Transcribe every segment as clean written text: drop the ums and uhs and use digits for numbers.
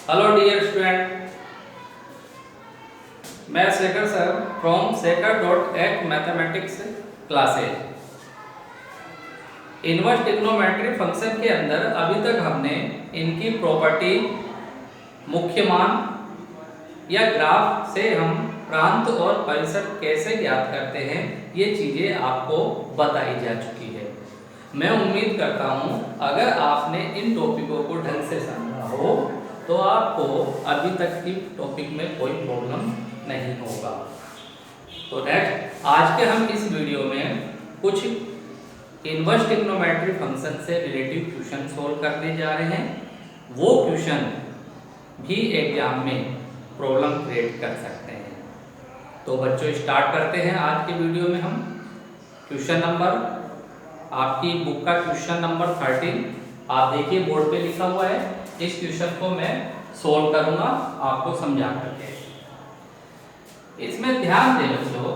Hello dear student, मैं Shekhar sir from Shekhar mathematics classes. Inverse trigonometry function के अंदर अभी तक हमने इनकी प्रॉपर्टी, मुख्य मान या ग्राफ से हम प्रांत और परिसर कैसे ज्ञात करते हैं, ये चीज़ें आपको बताई जा चुकी है। मैं उम्मीद करता हूँ अगर आपने इन टॉपिकों को ढंग से समझा हो तो आपको अभी तक की टॉपिक में कोई प्रॉब्लम नहीं होगा। तो नेक्स्ट आज के हम इस वीडियो में कुछ इनवर्स ट्रिग्नोमेट्री फंक्शन से रिलेटिव क्वेश्चन सोल्व करने जा रहे हैं। वो क्वेश्चन भी एग्जाम में प्रॉब्लम क्रिएट कर सकते हैं। तो बच्चों स्टार्ट करते हैं आज के वीडियो में। हम क्वेश्चन नंबर, आपकी बुक का क्वेश्चन नंबर 13 आप देखिए, बोर्ड पे लिखा हुआ है। इस क्वेश्चन को मैं सोल्व करूंगा आपको समझा करके। इसमें ध्यान दें बच्चों,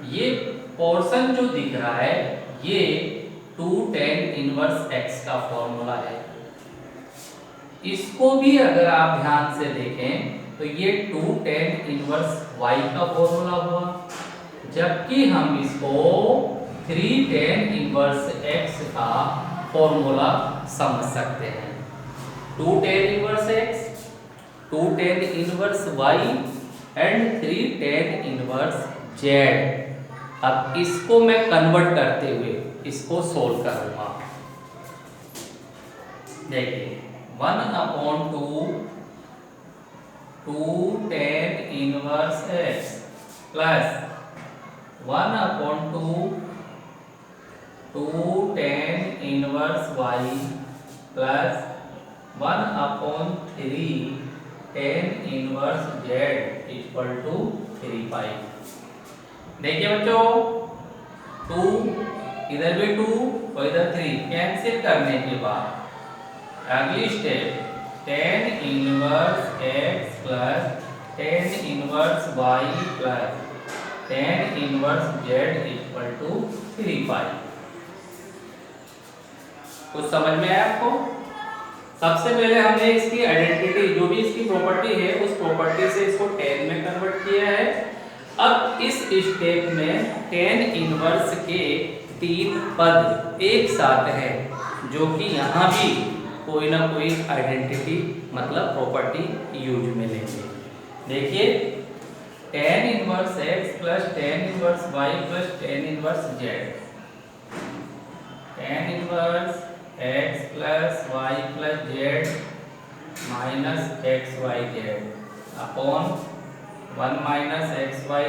ये पोर्शन जो दिख रहा है ये 2 tan इनवर्स x का फॉर्मूला है। इसको भी अगर आप ध्यान से देखें तो ये 2 tan इनवर्स y का फॉर्मूला हुआ, जबकि हम इसको 3 tan इनवर्स x का फॉर्मूला समझ सकते हैं। 2 tan inverse x, 2 tan inverse y and 3 tan inverse z। अब इसको मैं कन्वर्ट करते हुए इसको सोल्व करूंगा। देखिए 1/2 2 tan inverse x plus 1/2 2 tan inverse y plus 1/3 tan inverse z equal to 3 pi. देखिए बच्चों, 2 इधर भी 2 और इधर 3 कैंसिल करने के बाद अगली step tan inverse x plus tan inverse y plus tan inverse z equal to 3 pi. कुछ समझ में आया आपको? सबसे पहले हमने इसकी आइडेंटिटी, जो भी इसकी प्रॉपर्टी है उस प्रॉपर्टी से इसको tan में कन्वर्ट किया है। अब इस स्टेप में tan इनवर्स के 3 पद एक साथ है, जो कि यहाँ भी कोई ना कोई आइडेंटिटी मतलब प्रॉपर्टी यूज में लेंगे। देखिए tan inverse x plus tan inverse y plus tan inverse z, tan inverse x plus y plus z minus xyz upon 1 minus xy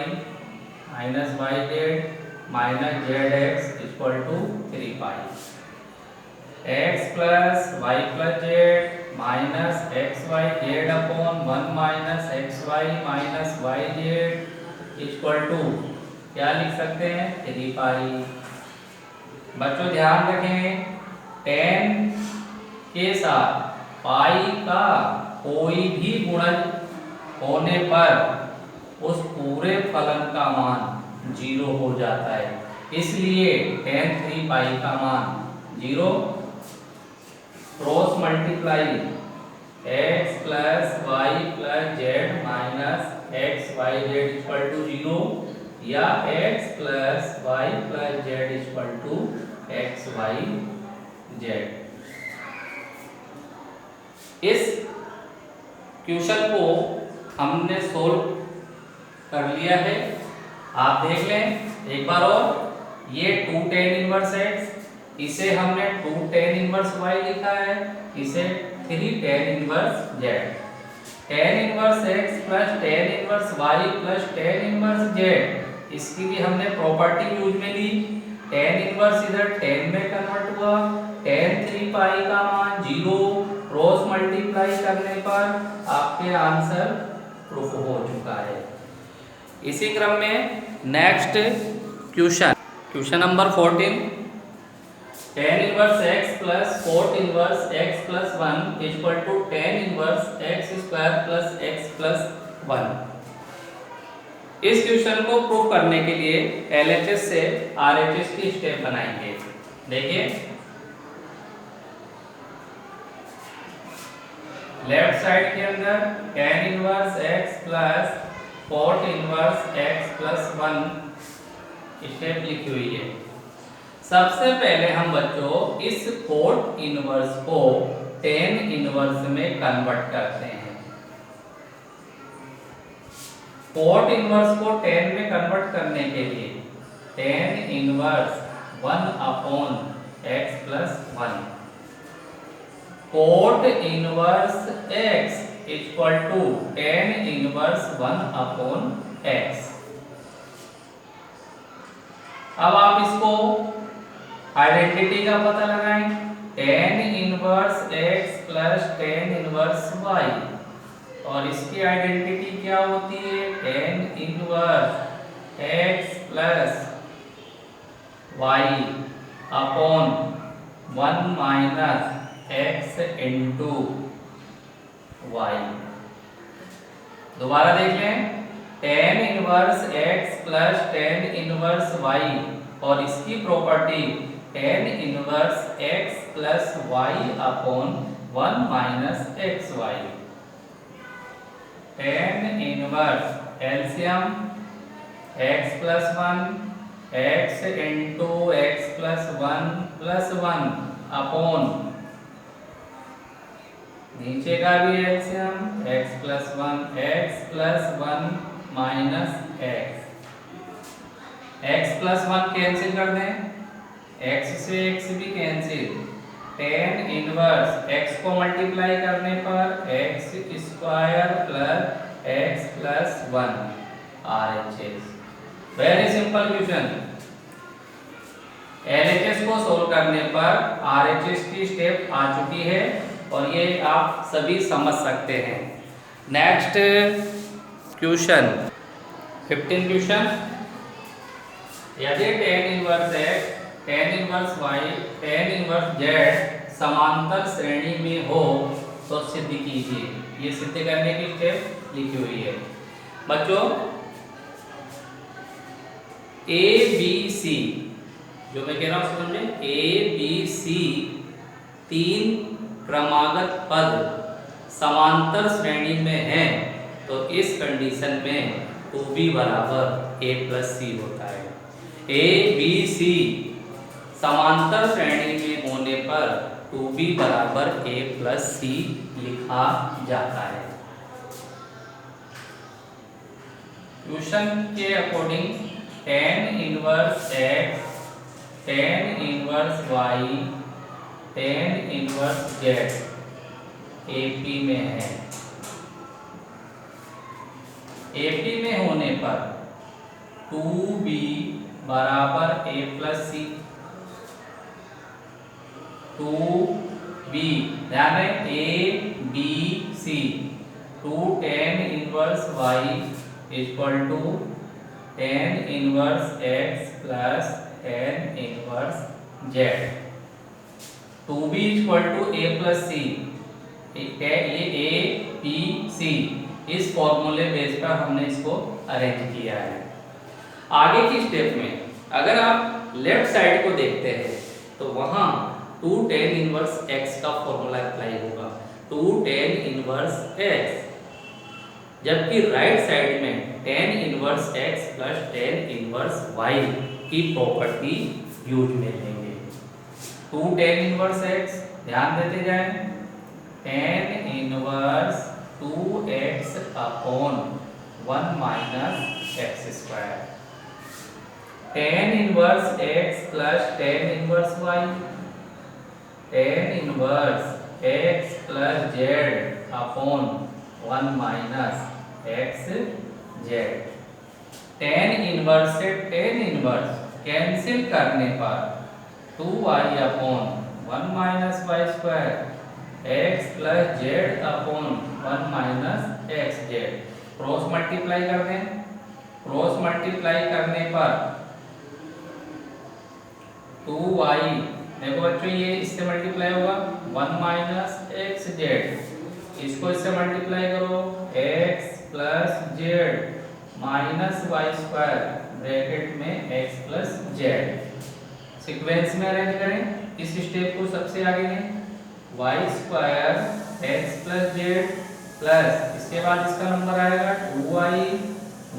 minus yz minus zx equal to 3 pi. x plus y plus z minus xyz upon 1 minus xy minus yz equal to क्या लिख सकते हैं? 3 पाई। बच्चों ध्यान रखें, tan के साथ पाई का कोई भी गुणन होने पर उस पूरे फलन का मान 0 हो जाता है, इसलिए tan 3 पाई का मान 0। Cross multiply x plus y plus z minus xyz equal to 0 या x plus y plus z equal to xyz। इस क्वेश्चन को हमने सोल्व कर लिया है। आप देख लें एक बार और, ये 2 tan इनवर्स x, इसे हमने 2 tan इनवर्स y लिखा है, इसे 3 tan inverse z। tan inverse x plus tan inverse y plus tan inverse z, इसकी भी हमने प्रॉपर्टी यूज में ली। tan इनवर्स इधर tan में कन्वर्ट हुआ, tan 3 पाई का मान 0, क्रॉस मल्टीप्लाई करने पर आपके आंसर प्रूफ हो चुका है। इसी क्रम में next question number 14, tan inverse x plus cot inverse x plus 1 equal to tan inverse x square plus x plus 1। इस क्वेश्चन को प्रूफ करने के लिए LHS से RHS की स्टेप बनाएंगे। देखिए लेफ्ट साइड के अंदर tan inverse x plus cot inverse x plus 1 step लिखी हुई है। सबसे पहले हम बच्चों इस cot इनवर्स को tan इनवर्स में कन्वर्ट करते हैं। cot इनवर्स को tan में कन्वर्ट करने के लिए tan inverse 1 upon x plus 1 cot inverse x equal to tan inverse 1 upon x। अब आप इसको आइडेंटिटी का पता लगाएं। tan inverse x plus tan inverse y और इसकी आइडेंटिटी क्या होती है? tan inverse x plus y upon 1 minus x into y। दोबारा देख लें, tan inverse x plus tan inverse y और इसकी property tan inverse x plus y upon 1 minus xy। tan inverse LCM x plus 1 x into x plus 1 upon नीचे का भी LCM x plus 1 minus x plus 1 cancel कर दें, x से x भी cancel. tan inverse x को multiply करने पर x square plus x plus 1 RHS। Very simple question. LHS को सोल्व करने पर RHS की स्टेप आ चुकी है और ये आप सभी समझ सकते हैं। Next question 15 question. यदि tan inverse x, tan inverse y, tan inverse z समांतर श्रेणी में हो तो सिद्ध कीजिए। ये सिद्ध करने की स्टेप लिखी हुई है बच्चों। A B C जो मैं कह रहा हूँ समझे, A B C तीन क्रमागत पद समांतर श्रेणी में हैं तो इस कंडीशन में 2b बराबर a प्लस सी होता है। A B C समांतर श्रेणी में होने पर 2b बराबर a प्लस सी लिखा जाता है। क्वेश्चन के according tan inverse x, tan inverse y, tan inverse z AP में है। AP में होने पर 2b बराबर a प्लस सी। 2b ध्यान रहे A B C 2 tan inverse y equal to tan inverse x plus tan inverse z। 2b equal to a plus C. ये a b c इस फॉर्मूले बेस पर हमने इसको अरेंज किया है। आगे की स्टेप में अगर आप लेफ्ट साइड को देखते हैं तो वहां 2 tan इनवर्स x का फॉर्मूला अप्लाई होगा, 2 tan इनवर्स x। जबकि राइट साइड में tan inverse x plus tan inverse y की प्रॉपर्टी यूज में लेंगे। 2 tan इनवर्स x ध्यान देते जाएं, tan inverse 2x upon 1 minus x square. tan inverse x plus tan inverse y, tan inverse x plus z upon 1 minus x z। tan inverse से tan inverse cancel करने पर 2y upon 1 minus y square x plus z upon 1 minus x z। Cross multiply कर दें, cross multiply करने पर 2y, देखो बच्चों ये इससे मल्टीप्लाई होगा 1 माइनस एक्स जेड, इसको इससे मल्टीप्लाई करो x plus z minus y square bracket में x प्लस जेड। सीक्वेंस में अरेंज करें, इस स्टेप को सबसे आगे लें y square x plus z plus इसके बाद इसका नंबर आएगा 2y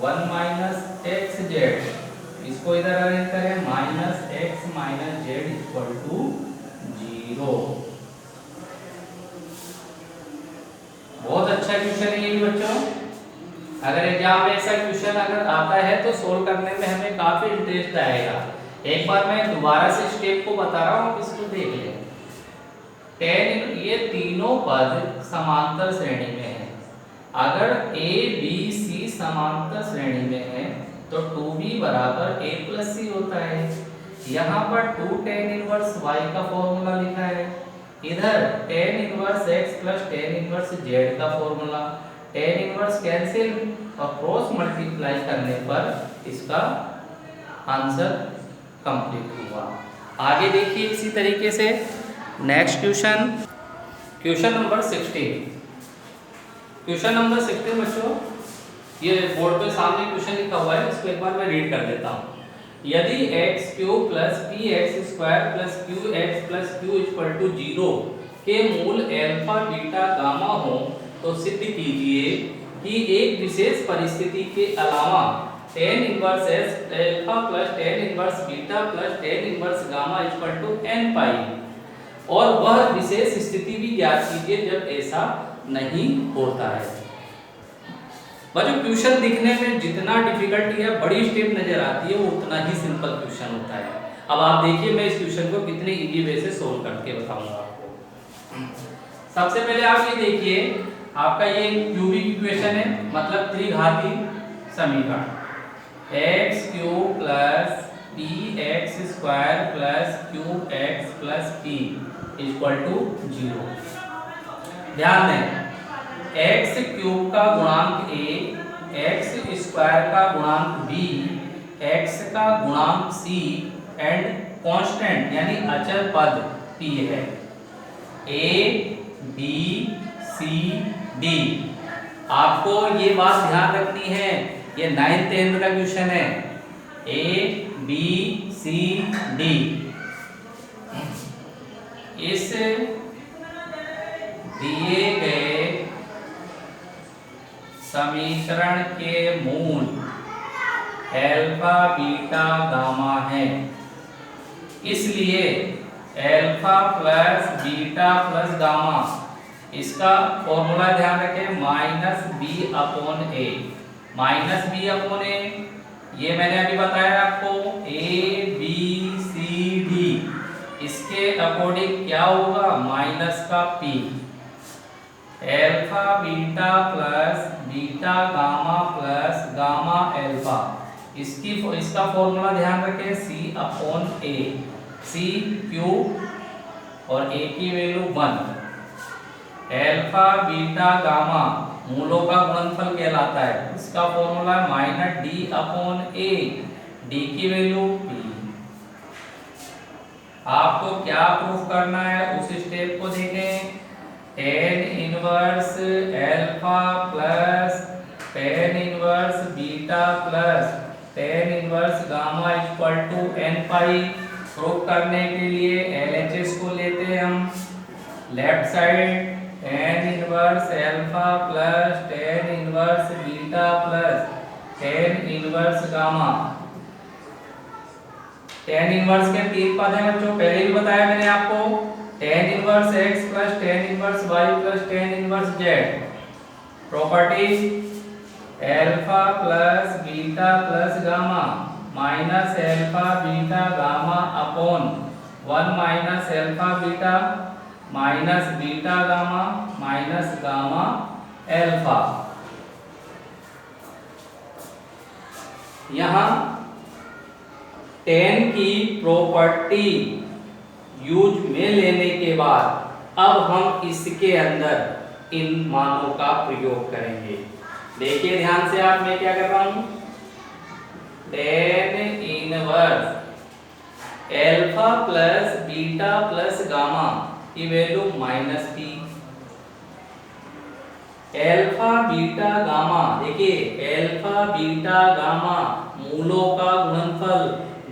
1 माइनस एक्स जेड। इसको इधर अरेंज करें minus x minus z equal to 0। बहुत अच्छा क्वेश्चन है ये भी बच्चों। अगर एग्जाम में ऐसा क्वेश्चन अगर आता है तो सोल्व करने में हमें काफी इंटरेस्ट आएगा। एक बार मैं दोबारा से स्टेप को बता रहा हूँ, इसको देख लें। टेन ये तीनों पद समांतर श्रेणी में है। अगर ए बी सी समांतर श्रेणी में है तो 2b बराबर a प्लस सी होता है। यहाँ पर 2 tan इनवर्स y का फॉर्मूला लिखा है, इधर tan inverse x plus tan inverse z का फॉर्मूला। tan इनवर्स कैंसिल और क्रॉस मल्टीप्लाई करने पर इसका आंसर कंप्लीट हुआ। आगे देखिए इसी तरीके से next question, question number 16। Question number 16 बच्चों, ये बोर्ड पे सामने क्वेश्चन लिखा हुआ है, इसको एक बार मैं रीड कर देता हूँ। यदि x cube plus p x square plus q x plus q equal to 0 के मूल अल्फा बीटा गामा हो तो सिद्ध कीजिए कि एक विशेष परिस्थिति के अलावा tan inverse s alpha plus tan inverse beta plus tan inverse gamma equal to n pi, और वह विशेष स्थिति भी ज्ञात कीजिए जब ऐसा नहीं होता है। बच्चों क्वेश्चन दिखने में जितना डिफिकल्टी है, बड़ी स्टेप नजर आती है, वो उतना ही सिंपल क्वेश्चन होता है। अब आप देखिए मैं इस क्वेश्चन को कितने इजी वे से सोल्व करके बताऊंगा आपको। सबसे पहले आप ये देखिए, आपका ये क्यूबिक इक्वेशन है, मतलब त्रिघाती समीकरण। x cube plus p x square plus cube x plus p equal to 0। ध्यान दें, x क्यूब का गुणांक a, x स्क्वायर का गुणांक b, x का गुणांक c एंड कांस्टेंट यानी अचर पद p है। a b c d, आपको ये बात ध्यान रखनी है, ये 9th 10th का क्वेश्चन है। a b c d, इस दिए गए समीकरण के मूल अल्फा बीटा गामा है, इसलिए alpha plus beta plus gamma, इसका फॉर्मूला ध्यान रखें माइनस बी अपॉन ए। माइनस बी अपॉन ए ये मैंने अभी बताया आपको, ए बी सी डी, इसके अकॉर्डिंग क्या होगा माइनस का P. Alpha beta plus beta gamma plus gamma alpha, इसका फॉर्मूला ध्यान रखें सी अपॉन ए, सी क्यूब और ए की वैल्यू 1। अल्फा बीटा गामा मूलों का गुणनफल कहलाता है, इसका फॉर्मूला है माइनस डी अपॉन ए, डी की वैल्यू पी। आपको क्या प्रूफ करना है उस स्टेप को देखें। tan inverse alpha plus tan inverse beta plus tan inverse gamma equal to n pi. Proof करने के लिए LHS को लेते हैं हम left side, tan inverse alpha plus tan inverse beta plus tan inverse gamma. tan inverse के 3 पद हैं बच्चों, पहले भी बताया मैंने आपको, tan inverse x plus tan inverse y plus tan inverse z। Properties alpha plus beta plus gamma minus alpha beta gamma upon 1 minus alpha beta minus beta gamma minus gamma alpha. यहाँ tan की property use में लेने के बाद अब हम इसके अंदर इन मानों का प्रयोग करेंगे। देखिए ध्यान से आप, मैं क्या कर रहा हूं, tan inverse alpha plus beta plus gamma की value minus T. Alpha beta gamma, देखिए अल्फा बीटा गामा मूलों का गुणनफल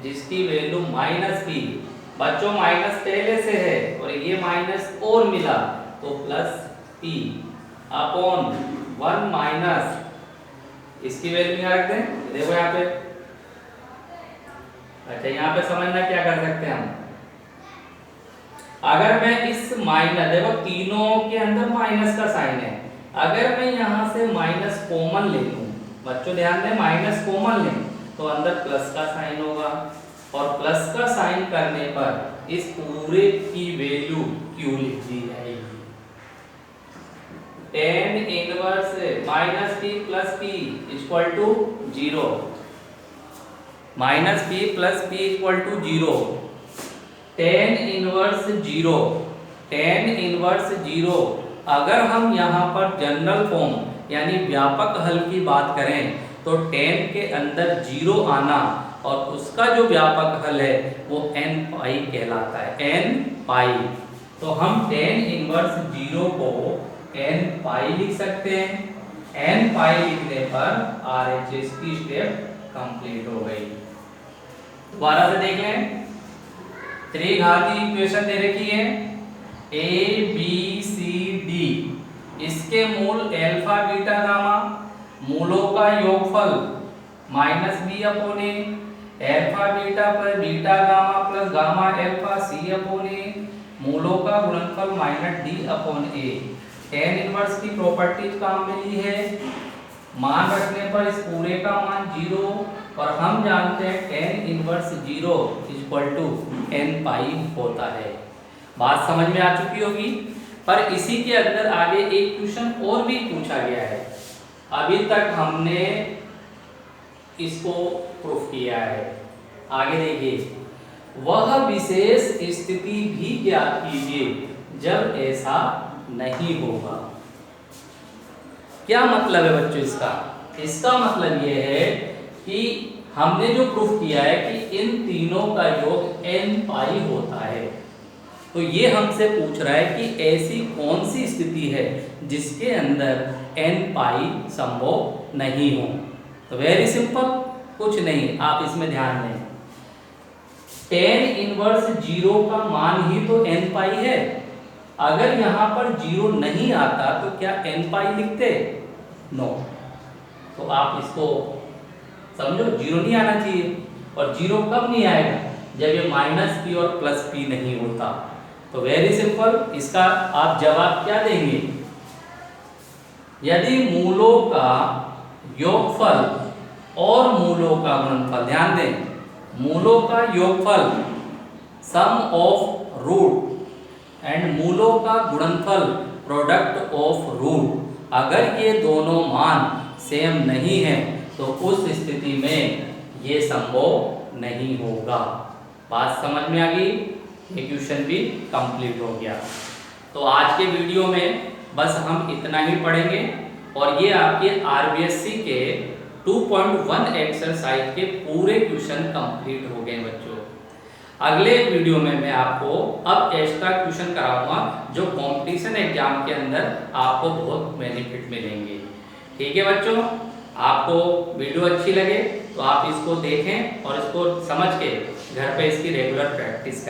जिसकी वैल्यू माइनस टी, बच्चों माइनस पहले से है और ये माइनस और मिला तो प्लस p अपॉन 1 माइनस इसकी वैल्यू यहाँ रख दें। देखो यहाँ पे, अच्छा यहाँ पे समझना क्या कर सकते हैं हम, अगर मैं इस माइनस, देखो तीनों के अंदर माइनस का साइन है, अगर मैं यहाँ से माइनस कॉमन ले लूं, बच्चों ध्यान दें माइनस कॉमन लें तो अंदर प्लस का साइन होगा और प्लस का साइन करने पर इस पूरे की वैल्यू q लिख दी जाएगी। tan inverse minus p plus p equal to 0, minus p plus p equal to 0, tan inverse 0, tan inverse 0। अगर हम यहाँ पर जनरल फॉर्म यानी व्यापक हल की बात करें तो tan के अंदर 0 आना और उसका जो व्यापक हल है वो n पाई कहलाता है, n पाई। तो हम tan इनवर्स 0 को n पाई लिख सकते हैं। n पाई लिखने पर RHS की स्टेप कंप्लीट हो गई। दोबारा से देख लें, त्रिघाती इक्वेशन दे रखी है a b c d, इसके मूल अल्फा बीटा गामा, मूलों का योगफल minus B upon A, alpha beta plus beta gamma plus gamma alpha C upon A, मूलों का गुणनफल minus D upon A. tan inverse की प्रॉपर्टीज काम में ली है, मान रखने पर इस पूरे का मान 0 और हम जानते हैं tan inverse 0 equal to n pi होता है। बात समझ में आ चुकी होगी। पर इसी के अंदर आगे एक क्वेश्चन और भी पूछा गया है, अभी तक हमने इसको प्रूफ किया है। आगे देखिए, वह विशेष स्थिति भी ज्ञात कीजिए जब ऐसा नहीं होगा। क्या मतलब है बच्चों इसका? इसका मतलब यह है कि हमने जो प्रूफ किया है कि इन तीनों का योग n पाई होता है, तो ये हमसे पूछ रहा है कि ऐसी कौन सी स्थिति है जिसके अंदर n पाई संभव नहीं हो। तो वेरी सिंपल, कुछ नहीं, आप इसमें ध्यान दें, tan इनवर्स 0 का मान ही तो n पाई है। अगर यहाँ पर 0 नहीं आता तो क्या n पाई लिखते? नो। तो आप इसको समझो, 0 नहीं आना चाहिए। और 0 कब नहीं आएगा? जब ये माइनस p और प्लस p नहीं होता। तो वेरी सिंपल, इसका आप जवाब क्या देंगे? यदि मूलों का योगफल और मूलों का गुणनफल, ध्यान दें, मूलों का योगफल सम ऑफ रूट एंड मूलों का गुणनफल प्रोडक्ट ऑफ रूट, अगर ये दोनों मान सेम नहीं है तो उस स्थिति में ये संभव नहीं होगा। बात समझ में आ गई? ये क्वेश्चन भी कंप्लीट हो गया। तो आज के वीडियो में बस हम इतना ही पढ़ेंगे और ये आपके RBSC के 2.1 एक्सरसाइज के पूरे क्वेश्चन कंप्लीट हो गए बच्चों। अगले वीडियो में मैं आपको अब एक्स्ट्रा क्वेश्चन कराऊंगा जो कंपटीशन एग्जाम के अंदर आपको बहुत बेनिफिट मिलेंगे। ठीक है बच्चों, आपको वीडियो अच्छी लगे तो आप इसको देखें और इसको समझ के घर पे इसकी रेगुलर प्रैक्टिस करें।